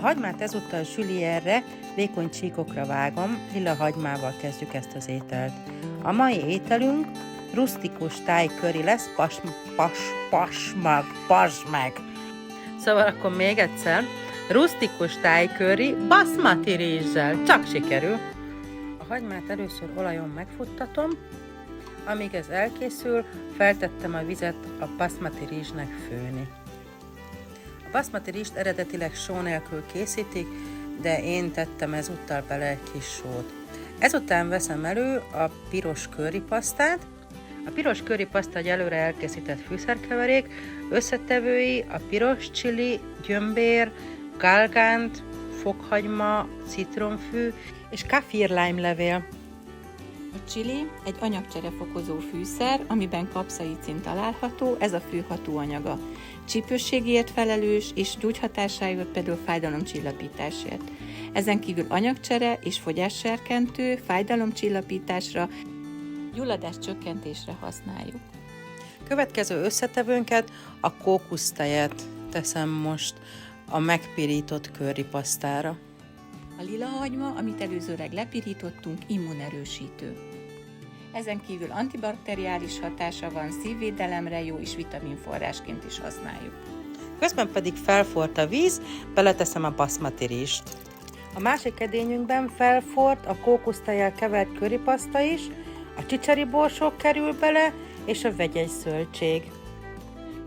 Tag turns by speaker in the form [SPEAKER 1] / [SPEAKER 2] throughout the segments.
[SPEAKER 1] hagymát ezúttal zsülierre, vékony csíkokra vágom, lila hagymával kezdjük ezt az ételt. A mai ételünk rusztikus tájköri lesz, pasmag. Szóval akkor még egyszer, rusztikus tájköri baszmati rizssel, csak sikerül. A hagymát először olajon megfuttatom, amíg ez elkészül, feltettem a vizet a baszmati rizsnek főni. A baszmati rizst eredetileg só nélkül készítik, de én tettem ezúttal bele egy kis sót. Ezután veszem elő a piros currypasztát. A piros currypaszta egy előre elkészített fűszerkeverék, összetevői a piros csili, gyömbér, galgánt, fokhagyma, citromfű és kaffir lime-levél.
[SPEAKER 2] A chili egy anyagcserefokozó fűszer, amiben kapszaicin található, ez a fő hatóanyaga. Csípőségért felelős és gyógyhatásáért például fájdalomcsillapításért. Ezen kívül anyagcsere és fogyásserkentő, fájdalomcsillapításra, gyulladás csökkentésre használjuk.
[SPEAKER 1] Következő összetevőnket, a kókusztejet teszem most a megpirított currypasztára.
[SPEAKER 2] A lila hagyma, amit előzőleg lepirítottunk, immunerősítő. Ezen kívül antibakteriális hatása van, szívvédelemre jó és vitaminforrásként is használjuk.
[SPEAKER 1] Közben pedig felforrt a víz, beleteszem a baszmati rizst. A másik edényünkben felforrt a kókusztejjel kevert currypaszta is, a csicseri borsó kerül bele, és a vegyes zöldség.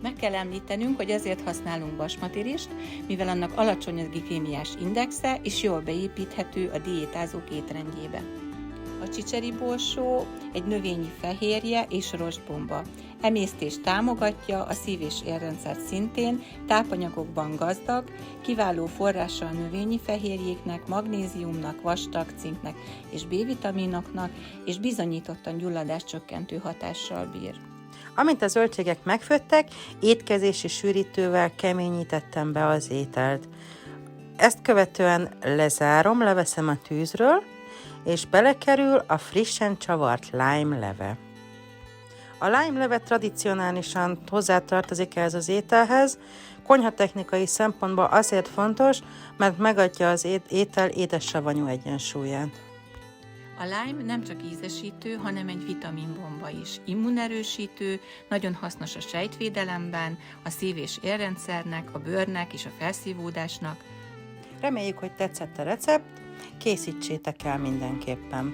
[SPEAKER 2] Meg kell említenünk, hogy ezért használunk basmati rizst, mivel annak alacsony a glikémiás indexe, és jól beépíthető a diétázók étrendjébe. A csicseri borsó egy növényi fehérje és rostbomba. Emésztést támogatja, a szív- és érrendszert szintén, tápanyagokban gazdag, kiváló forrása a növényi fehérjéknek, magnéziumnak, vastag, cinknek és B-vitaminoknak, és bizonyítottan gyulladás csökkentő hatással bír.
[SPEAKER 1] Amint a zöldségek megfőttek, étkezési sűrítővel keményítettem be az ételt. Ezt követően lezárom, leveszem a tűzről, és belekerül a frissen csavart lime leve. A lime leve tradicionálisan hozzátartozik ehhez az ételhez, konyhatechnikai szempontból azért fontos, mert megadja az étel édessavanyú egyensúlyát.
[SPEAKER 2] A lime nem csak ízesítő, hanem egy vitaminbomba is. Immunerősítő, nagyon hasznos a sejtvédelemben, a szív- és érrendszernek, a bőrnek és a felszívódásnak.
[SPEAKER 1] Reméljük, hogy tetszett a recept, készítsétek el mindenképpen.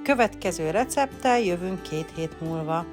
[SPEAKER 1] Következő recepttel jövünk 2 hét múlva.